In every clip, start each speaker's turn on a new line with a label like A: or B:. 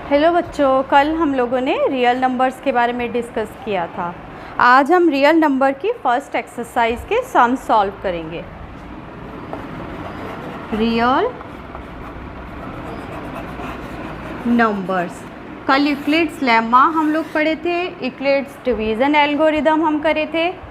A: Hello बच्चों, कल हम लोगों ने रियल नंबर्स के बारे में डिस्कस किया था। आज हम रियल नंबर की फर्स्ट एक्सरसाइज के सम सॉल्व करेंगे। रियल नंबर्स, कल यूक्लिड्स लेम्मा हम लोग पढ़े थे, यूक्लिड्स डिवीज़न एल्गोरिदम हम करे थे।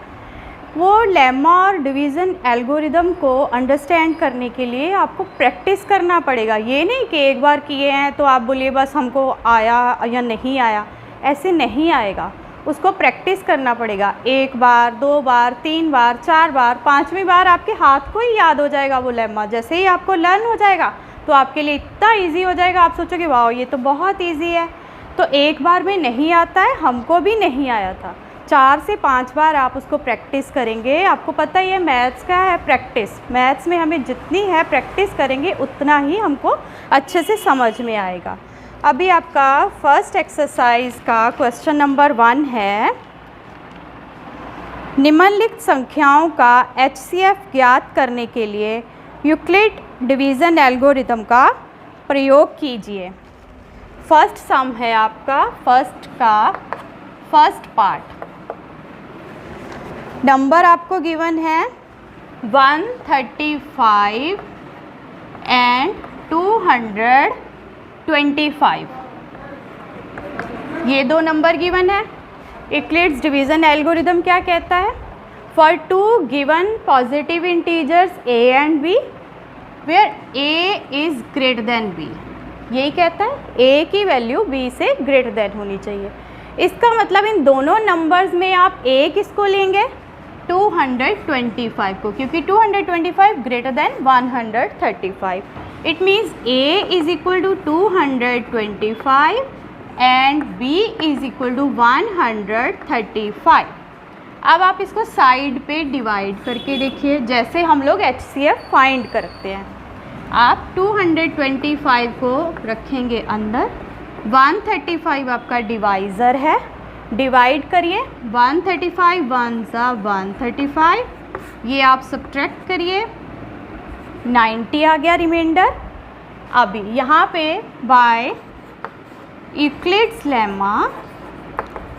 A: वो लेम्मा और डिवीज़न एल्गोरिदम को अंडरस्टैंड करने के लिए आपको प्रैक्टिस करना पड़ेगा। ये नहीं कि एक बार किए हैं तो आप बोलिए बस हमको आया या नहीं आया, ऐसे नहीं आएगा। उसको प्रैक्टिस करना पड़ेगा। एक बार, दो बार, तीन बार, चार बार, पांचवी बार आपके हाथ को ही याद हो जाएगा वो लेम्मा। जैसे ही आपको लर्न हो जाएगा तो आपके लिए इतना ईजी हो जाएगा, आप सोचोगे वाह ये तो बहुत ईजी है। तो एक बार में नहीं आता है, हमको भी नहीं आया था। 4 से 5 बार आप उसको प्रैक्टिस करेंगे। आपको पता ही है मैथ्स का है प्रैक्टिस, मैथ्स में हमें जितनी है प्रैक्टिस करेंगे उतना ही हमको अच्छे से समझ में आएगा। अभी आपका फर्स्ट एक्सरसाइज का क्वेश्चन नंबर 1 है, निम्नलिखित संख्याओं का HCF ज्ञात करने के लिए यूक्लिड डिवीज़न एल्गोरिदम का प्रयोग कीजिए। फर्स्ट सम है आपका, फर्स्ट पार्ट। नंबर आपको गिवन है 135 एंड 225। ये दो नंबर गिवन है। यूक्लिड्स डिवीज़न एल्गोरिदम क्या कहता है? For two given positive integers a and b where a is greater than b। यही कहता है a की वैल्यू b से ग्रेटर देन होनी चाहिए। इसका मतलब इन दोनों नंबर्स में आप a किसको लेंगे? 225 को, क्योंकि 225 greater than 135। It means a is equal to 225 and b is equal to 135। अब आप इसको साइड पे डिवाइड करके देखिए, जैसे हम लोग HCF फाइंड करते हैं। आप 225 को रखेंगे अंदर, 135 आपका डिवाइज़र है, डिवाइड करिए। 135 1 सा 135, ये आप सब्ट्रैक्ट करिए, 90 आ गया रिमाइंडर। अभी यहाँ पे by Euclid's lemma,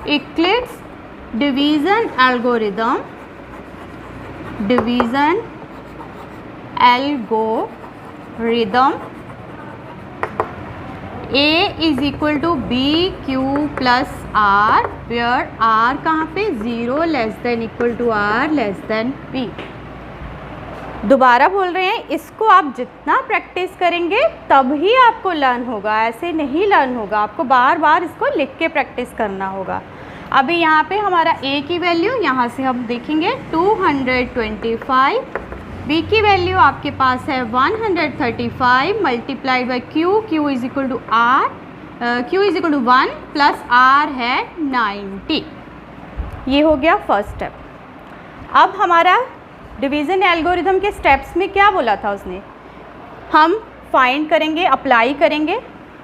A: Euclid's division algorithm, A is equal to b q plus r, where r कहाँ पे? 0 less than equal to r less than b. दोबारा बोल रहे हैं, इसको आप जितना प्रैक्टिस करेंगे तब ही आपको लर्न होगा, ऐसे नहीं लर्न होगा। आपको बार बार इसको लिख के प्रैक्टिस करना होगा। अभी यहाँ पे हमारा a की वैल्यू यहाँ से हम देखेंगे 225, b की वैल्यू आपके पास है 135 multiplied by q is equal to r, q is equal to 1 plus r है 90। ये हो गया फर्स्ट स्टेप। अब हमारा डिवीज़न एल्गोरिदम के स्टेप्स में क्या बोला था उसने? हम फाइंड करेंगे, अप्लाई करेंगे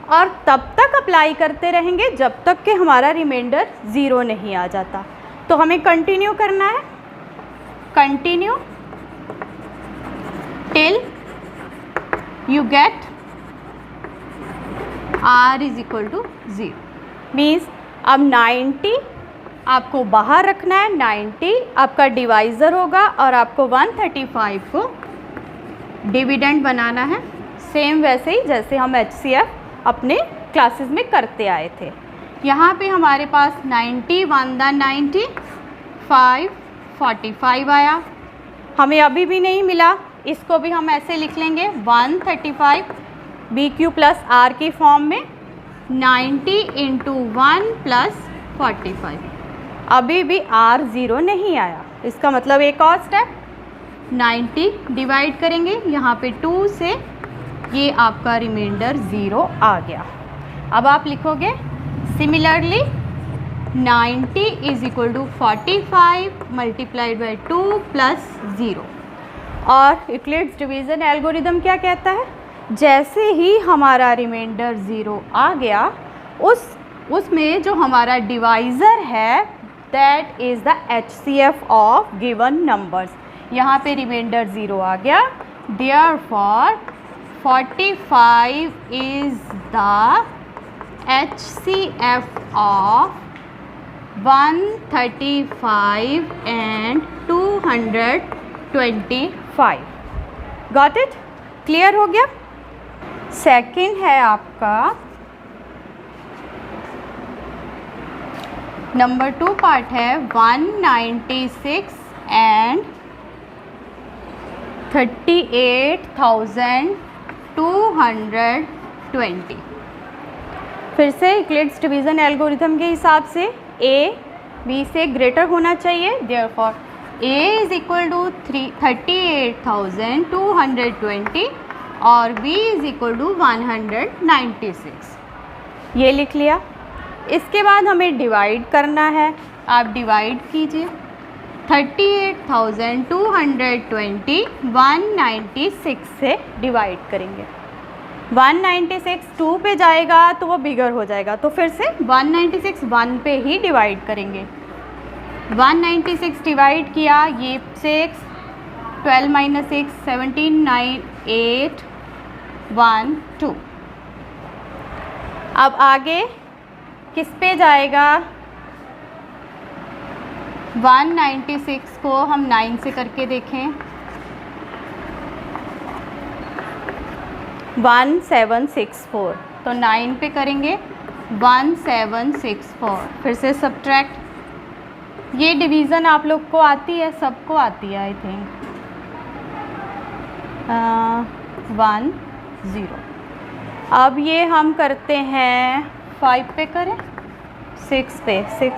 A: और तब तक अप्लाई करते रहेंगे जब तक कि हमारा रिमाइंडर 0 नहीं आ जाता। तो हमें कंटिन्यू करना है, continue till you get r is equal to 0। Means अब 90 आपको बाहर रखना है, 90 आपका डिवाइज़र होगा और आपको 135 को डिविडेंड बनाना है, सेम वैसे ही जैसे हम HCF अपने क्लासेस में करते आए थे। यहाँ पे हमारे पास 90 1 दा 90, 5 45 आया। हमें अभी भी नहीं मिला, इसको भी हम ऐसे लिख लेंगे 135 BQ प्लस R की फॉर्म में, 90 इंटू 1 प्लस 45। अभी भी R 0 नहीं आया, इसका मतलब एक और स्टेप, 90 डिवाइड करेंगे यहाँ पे 2 से, ये आपका रिमाइंडर 0 आ गया। अब आप लिखोगे similarly 90 is equal to 45 multiplied by 2 plus 0। और यूक्लिड्स डिवीज़न एल्गोरिदम क्या कहता है? जैसे ही हमारा रिमाइंडर 0 आ गया, उसमें जो हमारा डिवाइज़र है that is the HCF of given numbers. यहाँ पे रिमाइंडर 0 आ गया, therefore 45 is the HCF of 135 and 225. Got it? Clear हो गया? सेकंड है आपका नंबर 2 पार्ट है 196 एंड 38,220. फिर से यूक्लिड्स डिवीज़न एल्गोरिथम के हिसाब से a b से ग्रेटर होना चाहिए, therefore a is equal to 38,220 और b इज इक्वल टू 196. ये लिख लिया. इसके बाद हमें डिवाइड करना है. आप डिवाइड कीजिए. 38,220 196 से डिवाइड करेंगे. 196 2 पे जाएगा तो वो बिगर हो जाएगा, तो फिर से 196 1 पे ही डिवाइड करेंगे. 196 डिवाइड किया, ये 6 12 माइनस 6 17 9 8 1 2. अब आगे किस पे जाएगा? 196 को हम 9 से करके देखें. 1764, तो 9 पे करेंगे 1764. फिर से सब्ट्रैक्ट. ये डिवीज़न आप लोग को आती है, सबको आती है आई थिंक. 1 0. अब ये हम करते हैं 5 पे करें, 6 पे. 6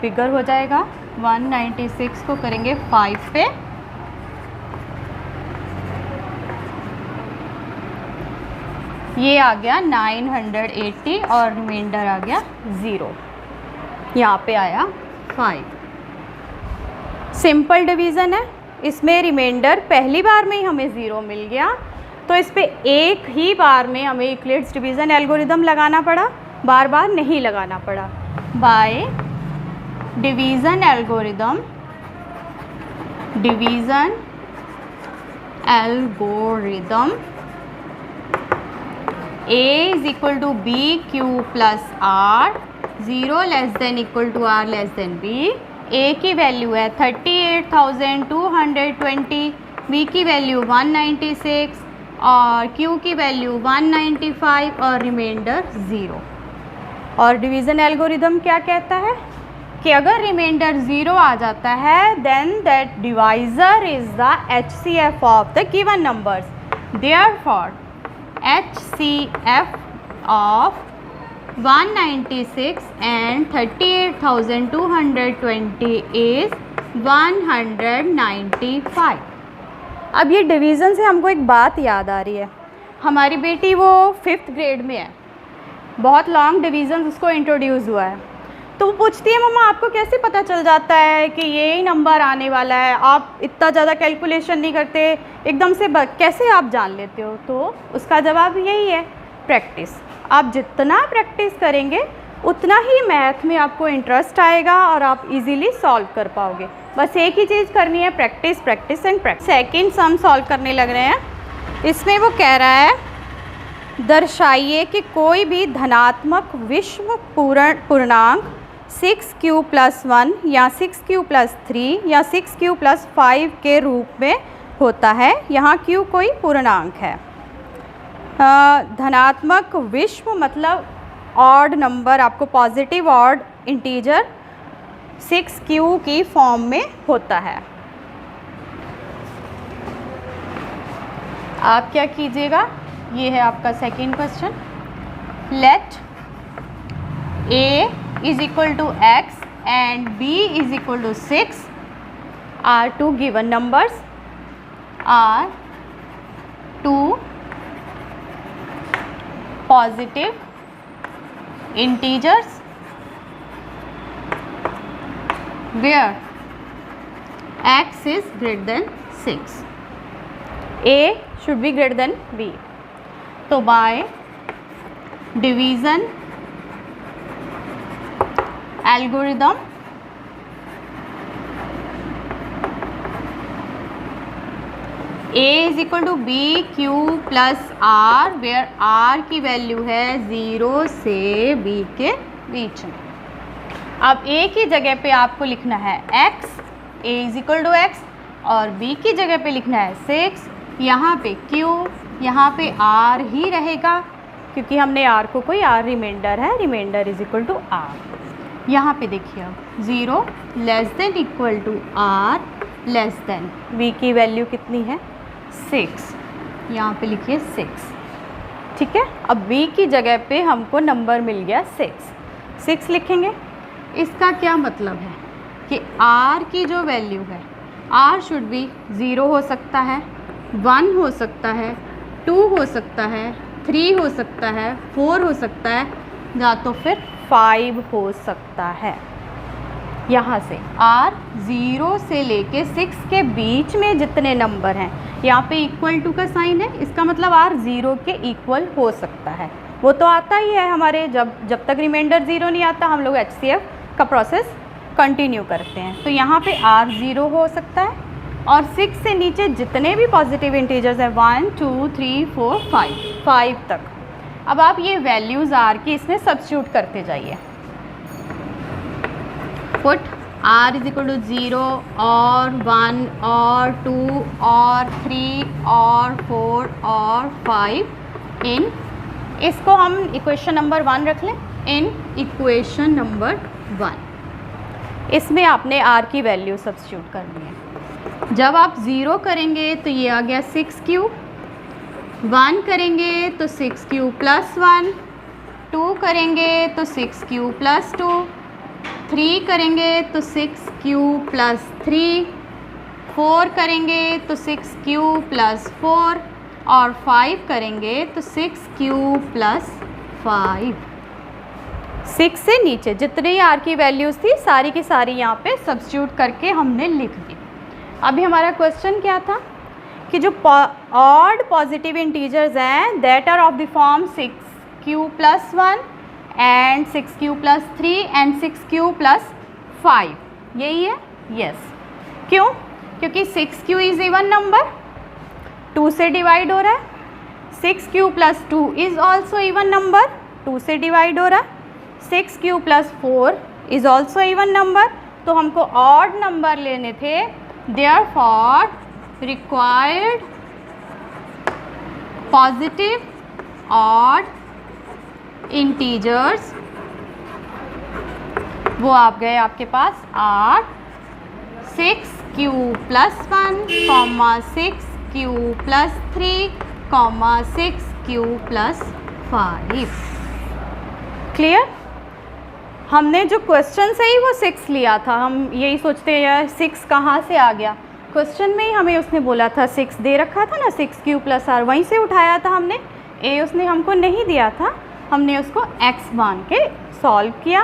A: फिगर हो जाएगा. 196 को करेंगे 5 पे. ये आ गया 980 और रिमाइंडर आ गया 0. यहाँ पे आया 5. सिंपल डिवीज़न है. इसमें रिमाइंडर पहली बार में ही हमें 0 मिल गया, तो इस पे एक ही बार में हमें यूक्लिड्स डिवीज़न एल्गोरिदम लगाना पड़ा, बार बार नहीं लगाना पड़ा. By division algorithm, division algorithm A is equal to B Q plus R, 0 less than equal to R less than B. A की वैल्यू है 38,220, B की वैल्यू 196 और Q की वैल्यू 195 और रिमाइंडर 0. और डिवीज़न एल्गोरिदम क्या कहता है कि अगर रिमाइंडर 0 आ जाता है then that divisor is the HCF of the given numbers. Therefore HCF of 196 and 38,220 is 195. अब ये डिवीज़न से हमको एक बात याद आ रही है. हमारी बेटी वो 5th ग्रेड में है, बहुत लॉन्ग डिवीज़न उसको इंट्रोड्यूस हुआ है, तो वो पूछती है मम्मा आपको कैसे पता चल जाता है कि ये नंबर आने वाला है, आप इतना ज़्यादा कैलकुलेशन नहीं करते, एकदम से कैसे आप जान लेते हो? तो उसका जवाब यही है, प्रैक्टिस. आप जितना प्रैक्टिस करेंगे उतना ही मैथ में आपको इंटरेस्ट आएगा और आप इजीली सॉल्व कर पाओगे. बस एक ही चीज़ करनी है, practice practice and practice. Second sum solve करने लग रहे हैं. इसमें वो कह रहा है दर्शाइए कि कोई भी धनात्मक विषम पूर्णांक 6q + 1 या 6q + 3 या 6q + 5 के रूप में होता है. यहाँ q कोई पूर्णांक है. धनात्मक विषम मतलब ऑड नंबर, आपको पॉजिटिव ऑड इंटीजर 6q की फॉर्म में होता है. आप क्या कीजिएगा, ये है आपका second question. Let a is equal to x and b is equal to 6 are two given numbers, are two positive integers where x is greater than 6. a should be greater than b. तो by division algorithm A is equal to b q plus r, where r की value है 0 से b के बीच में। अब A की जगह पे आपको लिखना है x, A is equal to x, और B की जगह पे लिखना है 6, यहाँ पे Q, यहाँ पे R ही रहेगा क्योंकि हमने R को कोई R रिमाइंडर है, remainder is equal to R। यहाँ पे देखिए अब 0 less than equal to R less than, V की वैल्यू कितनी है 6, यहाँ पे लिखिए 6, ठीक है। अब V की जगह पे हमको नंबर मिल गया 6 लिखेंगे। इसका क्या मतलब है कि R की जो वैल्यू है, R शुड बी 0 हो सकता है, 1 हो सकता है, 2 हो सकता है, 3 हो सकता है, 4 हो सकता है, या तो फिर 5 हो सकता है। यहाँ से R 0 से लेके 6 के बीच में जितने नंबर हैं, यहाँ पे इक्वल टू का साइन है, इसका मतलब R 0 के इक्वल हो सकता है। वो तो आता ही है हमारे, जब तक रिमाइंडर 0 नहीं आता हम लोग HCF का प्रोसेस कंटिन्यू करते हैं। तो यहाँ पे R 0 हो सकता है, और 6 से नीचे जितने भी पॉजिटिव इंटीजर्स हैं 1 2 3 4 5 तक। अब आप ये वैल्यूज़ R की इसमें सब्स्टिट्यूट करते जाइए। Put R is equal to 0 और 1 और 2 और 3 और 4 और 5 इन, इसको हम इक्वेशन नंबर 1 रख लें, इन इक्वेशन नंबर 1। इसमें आपने R की वैल्यू सब्स्टिट्यूट करनी है। जब आप 0 करेंगे तो ये आ गया 6Q, 1 करेंगे तो 6Q प्लस 1, 2 करेंगे तो 6Q प्लस 2, 3 करेंगे तो 6Q प्लस 3, 4 करेंगे तो 6Q प्लस 4, और 5 करेंगे तो 6Q प्लस 5। 6 से नीचे जितनी R की वैल्यूज़ थी सारी की सारी यहाँ पे सब्स्टिट्यूट करके हमने लिख दी। अभी हमारा क्वेश्चन क्या था कि जो ऑड पॉजिटिव इंटीजर्स हैं that are of the form 6Q plus 1 and 6Q plus 3 and 6Q plus 5, यही है। यस, क्यों? क्योंकि 6Q इज़ इवन नंबर, 2 से डिवाइड हो रहा है, 6Q plus 2 is also even number, 2 से डिवाइड हो रहा है, 6Q plus 4 is also even number. तो हमको ऑड नंबर लेने थे, therefore required positive odd integers, वो आप गए आपके पास 8, 6Q plus 1, 6Q plus 3, 6Q plus 5। Clear? हमने जो क्वेश्चन से ही वो 6 लिया था, हम यही सोचते हैं यार 6 कहाँ से आ गया, क्वेश्चन में ही हमें उसने बोला था 6 दे रखा था ना, 6Q प्लस R, वहीं से उठाया था हमने। A उसने हमको नहीं दिया था, हमने उसको x मान के सॉल्व किया।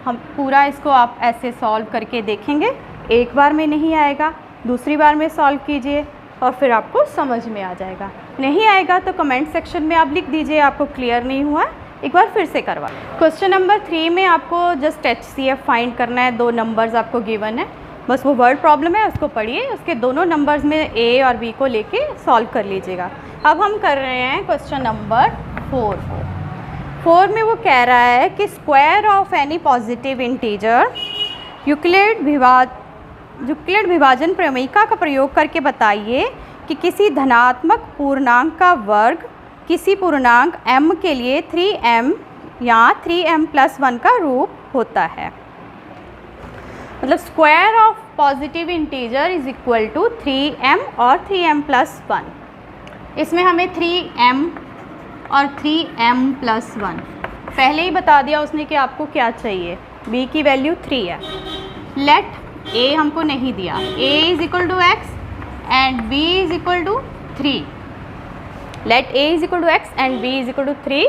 A: हम पूरा इसको आप ऐसे सॉल्व करके देखेंगे, एक बार में नहीं आएगा, दूसरी बार में सॉल्व कीजिए और फिर आपको समझ में आ जाएगा। नहीं आएगा तो कमेंट सेक्शन में आप लिख दीजिए आपको क्लियर नहीं हुआ, एक बार फिर से करवा। क्वेश्चन नंबर 3 में आपको जस्ट HCF फाइंड करना है, 2 नंबर्स आपको गिवन है, बस वो वर्ड प्रॉब्लम है उसको पढ़िए, उसके दोनों नंबर्स में A और B को लेके सॉल्व कर लीजिएगा। अब हम कर रहे हैं क्वेश्चन नंबर 4 में वो कह रहा है कि square of any positive integer, Euclid विभाजन प्रमेयिका का प्रयोग करके बताइए कि किसी धनात्मक पूर्णांक का वर्ग किसी पूर्णांक m के लिए 3m या 3m प्लस 1 का रूप होता है। मतलब square of positive integer is equal to 3m और 3m प्लस 1। इसमें हमें 3m और 3m प्लस 1 पहले ही बता दिया उसने कि आपको क्या चाहिए, b की वैल्यू 3 है। लेट a हमको नहीं दिया, a is equal to x and b is equal to 3। Let a is equal to x and b is equal to 3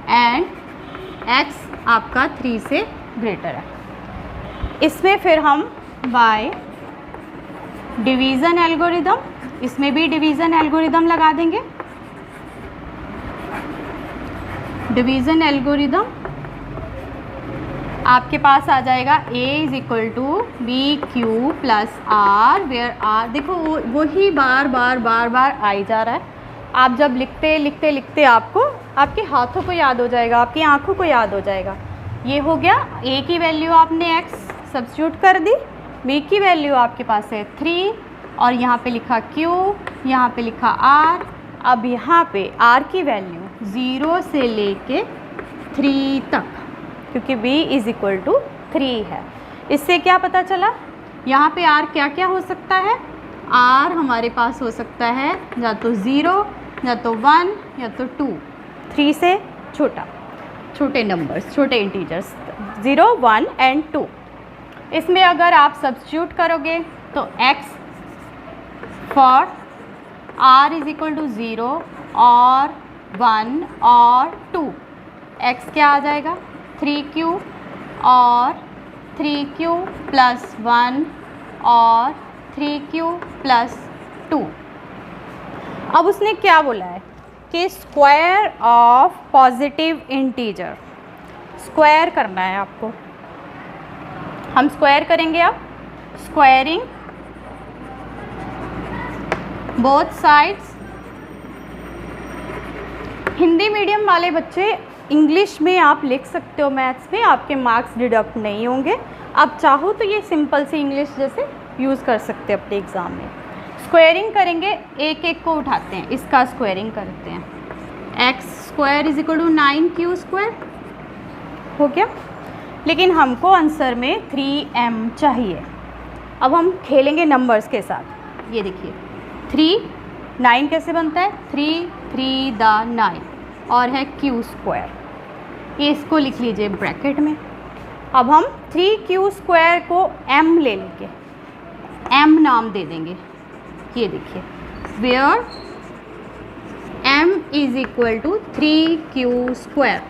A: and x आपका 3 से ग्रेटर है। इसमें फिर हम बाय डिवीज़न एल्गोरिदम, इसमें भी डिवीज़न एल्गोरिदम लगा देंगे। डिवीज़न एल्गोरिदम आपके पास आ जाएगा a is equal to b q plus r, where r देखो वही बार बार आई जा रहा है। आप जब लिखते लिखते लिखते आपको आपके हाथों को याद हो जाएगा, आपकी आंखों को याद हो जाएगा। ये हो गया, a की वैल्यू आपने x सब्स्टिट्यूट कर दी, b की वैल्यू आपके पास है 3 और यहाँ पे लिखा q, यहाँ पे लिखा r। अब यहाँ पे r की वैल्यू 0 से लेके 3 तक, क्योंकि b इज़ इक्वल टू 3 है। इससे क्या पता चला, यहाँ पे r क्या क्या हो सकता है। r हमारे पास हो सकता है या तो 0 या तो 1 या तो 2, 3 से छोटे नंबर्स, छोटे इंटीजर्स 0, 1 एंड 2। इसमें अगर आप सब्स्टिट्यूट करोगे तो x for r is equal to 0 और 1 और 2, x क्या आ जाएगा 3q और 3q प्लस 1 और 3q प्लस 2। अब उसने क्या बोला है कि square of positive integer, square करना है आपको। हम स्क्वायर करेंगे। अब squaring both sides. Hindi medium वाले बच्चे इंग्लिश में आप लिख सकते हो, मैथ्स में आपके मार्क्स डिडक्ट नहीं होंगे। आप चाहो तो ये सिंपल सी इंग्लिश जैसे यूज़ कर सकते हैं अपने एग्ज़ाम में। स्क्वायरिंग करेंगे, एक एक को उठाते हैं, इसका स्क्वायरिंग करते हैं। X square is equal to 9q square हो गया। लेकिन हमको आंसर में 3m चाहिए। अब हम खेलेंगे नंबर्स के साथ। ये देखिए 3, 9 कैसे बनता है, 3 3 द 9 और है q स्क्वायर। ये इसको लिख लीजिए ब्रैकेट में। अब हम 3q स्क्वायर को m ले लेंगे, m नाम दे देंगे। ये देखिए where m is equal to 3q square.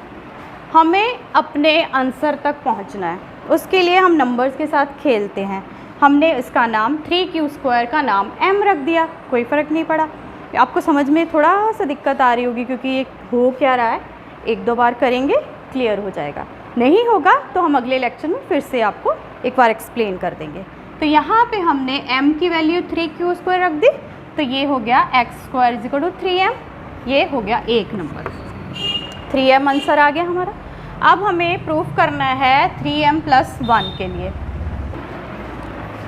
A: हमें अपने आंसर तक पहुंचना है, उसके लिए हम नंबर्स के साथ खेलते हैं। हमने इसका नाम 3q स्क्वायर का नाम m रख दिया, कोई फ़र्क नहीं पड़ा। आपको समझ में थोड़ा सा दिक्कत आ रही होगी क्योंकि ये हो क्या रहा है, एक दो बार करेंगे क्लियर हो जाएगा। नहीं होगा तो हम अगले लेक्चर में फिर से आपको एक बार एक्सप्लेन कर देंगे। तो यहाँ पे हमने m की वैल्यू 3q स्क्वायर रख दी, तो ये हो गया x square is equal to 3m। ये हो गया एक नंबर, 3m आंसर आ गया हमारा। अब हमें प्रूफ करना है 3m प्लस 1 के लिए।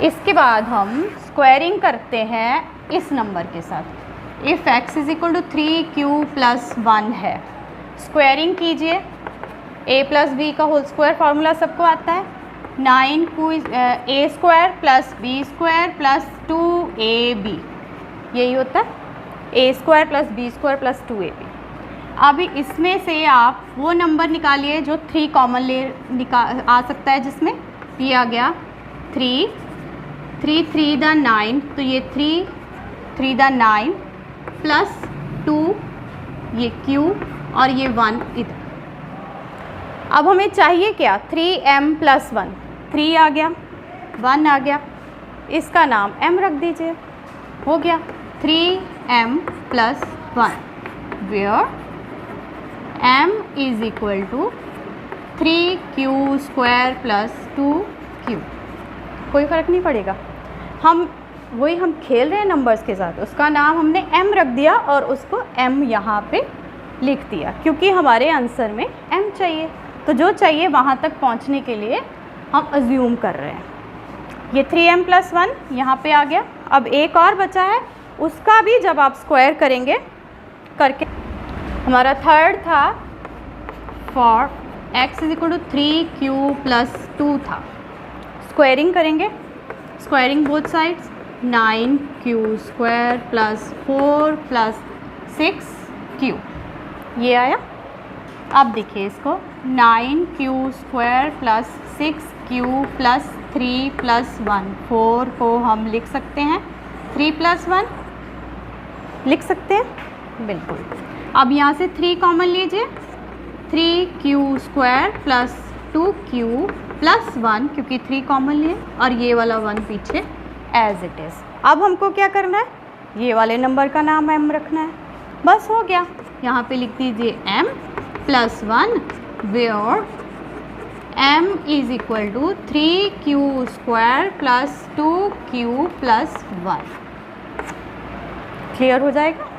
A: इसके बाद हम स्क्वायरिंग करते हैं इस नंबर के साथ। If x is equal to 3q plus 1 है, स्क्वायरिंग कीजिए। a प्लस बी का होल स्क्वायर फार्मूला सबको आता है। 9q a square plus b square plus 2ab, यही होता है a square plus b square plus 2ab। अब इसमें से आप वो नंबर निकालिए जो 3 कॉमन आ सकता है, जिसमें ये आ गया 3 3 द 9, तो ये 3 द 9 प्लस 2 ये q और ये 1 इधर। अब हमें चाहिए क्या, 3m प्लस 1, 3 आ गया 1 आ गया, इसका नाम m रख दीजिए। हो गया 3m plus 1 where m is equal to 3q square plus 2q। कोई फ़र्क नहीं पड़ेगा, हम खेल रहे हैं नंबर्स के साथ। उसका नाम हमने m रख दिया और उसको m यहाँ पे लिख दिया, क्योंकि हमारे आंसर में m चाहिए। तो जो चाहिए वहाँ तक पहुँचने के लिए हम अज्यूम कर रहे हैं। ये 3m प्लस 1 यहाँ पे आ गया। अब एक और बचा है, उसका भी जब आप स्क्वायर करेंगे करके, हमारा थर्ड था for x is equal to 3q plus 2 था। स्क्वायरिंग करेंगे, squaring both sides, 9q square plus 4 plus 6q, ये आया। अब देखिए इसको 9q square plus 6q plus 3 plus 1, 4 को हम लिख सकते हैं 3 प्लस 1 लिख सकते हैं, बिल्कुल। अब यहाँ से 3 कॉमन लीजिए, 3q square plus 2q plus 1, क्योंकि 3 कॉमन लिए और ये वाला 1 पीछे एज इट इज़। अब हमको क्या करना है, ये वाले नंबर का नाम m रखना है, बस हो गया। यहाँ पे लिख दीजिए m plus 1 where m is equal to 3q square plus 2q plus 1। Clear हो जाएगा।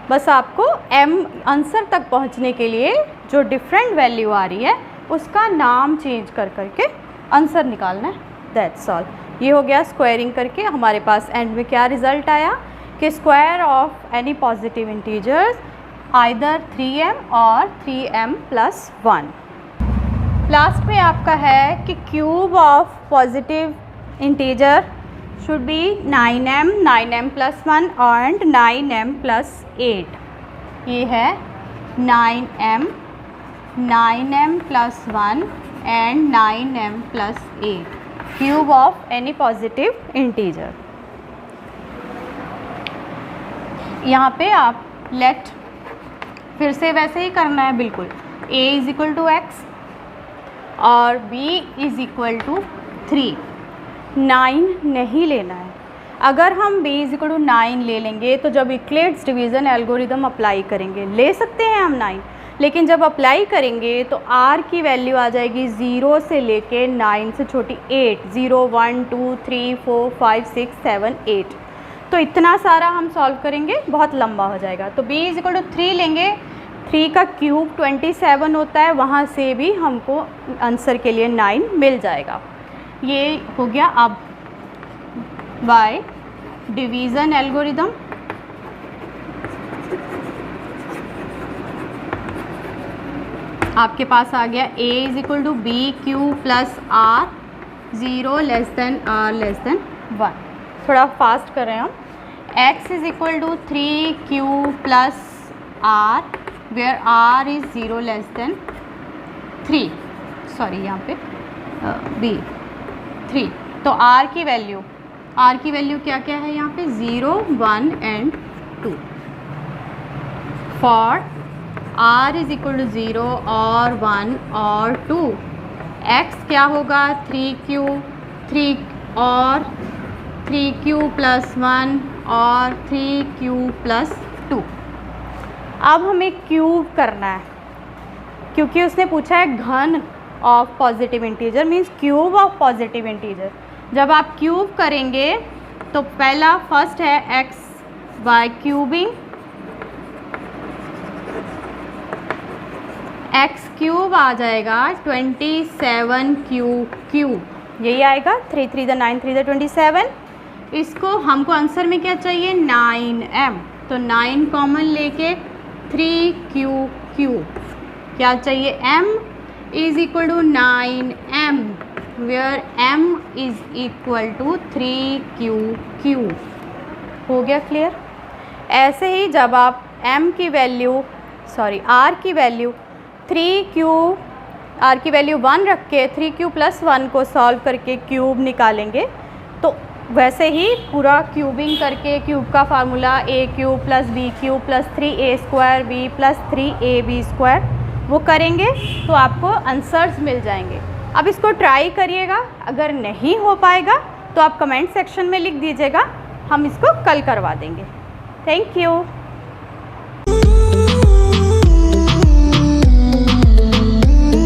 A: बस आपको m आंसर तक पहुंचने के लिए जो डिफरेंट वैल्यू आ रही है उसका नाम चेंज कर करके आंसर निकालना है, दैट्स ऑल। ये हो गया स्क्वायरिंग करके। हमारे पास एंड में क्या रिजल्ट आया कि square of any positive integers either 3m और 3m प्लस 1। लास्ट में आपका है कि cube of positive integer should be 9m, 9m plus 1 और 9m प्लस 8। ये है 9m, 9m plus 1 and 9m plus 8, cube of any positive integer. यहाँ पे आप लेट फिर से वैसे ही करना है बिल्कुल, a is equal to x और b इज इक्वल टू 3। 9 नहीं लेना है। अगर हम b इज इक्वल टू 9 ले लेंगे तो जब यूक्लिड्स डिवीज़न एल्गोरिदम अप्लाई करेंगे, ले सकते हैं हम 9, लेकिन जब अप्लाई करेंगे तो r की वैल्यू आ जाएगी 0 से लेके 9 से छोटी 8, 0, 1, 2, 3, 4, 5, 6, 7, 8। तो इतना सारा हम सॉल्व करेंगे, बहुत लंबा हो जाएगा। तो b इज इक्वल टू 3 लेंगे, 3 का क्यूब 27 होता है, वहाँ से भी हमको आंसर के लिए 9 मिल जाएगा। ये हो गया अब बाय डिवीज़न एल्गोरिदम। आपके पास आ गया a is equal to b q plus r, 0 less than r less than 1। थोड़ा फास्ट कर रहे हैं हम। x is equal to 3q plus r where r is 0 less than 3, sorry यहाँ पे b 3। तो r की वैल्यू क्या क्या है यहाँ पे 0, 1 and 2। For r is equal to 0 और 1 और 2, x क्या होगा 3q, 3 और 3q प्लस 1 और 3q प्लस 2। अब हमें क्यूब करना है क्योंकि उसने पूछा है घन of positive integer, means cube of positive integer. जब आप क्यूब करेंगे तो पहला फर्स्ट है x by cubing, x cube आ जाएगा 27q क्यूब, यही आएगा। 3 3 द 9, 3 द 27। इसको हमको आंसर में क्या चाहिए 9m, तो 9 कॉमन लेके 3q क्यूब, क्या चाहिए m is equal to 9m where m is equal to 3q cube. हो गया क्लियर। ऐसे ही जब आप m की वैल्यू r की वैल्यू 1 रख के 3q प्लस 1 को सॉल्व करके क्यूब निकालेंगे, तो वैसे ही पूरा क्यूबिंग करके क्यूब का formula a cube plus b cube plus 3a square b plus 3ab square वो करेंगे तो आपको आंसर्स मिल जाएंगे। अब इसको ट्राई करिएगा, अगर नहीं हो पाएगा तो आप कमेंट सेक्शन में लिख दीजिएगा, हम इसको कल करवा देंगे। Thank you.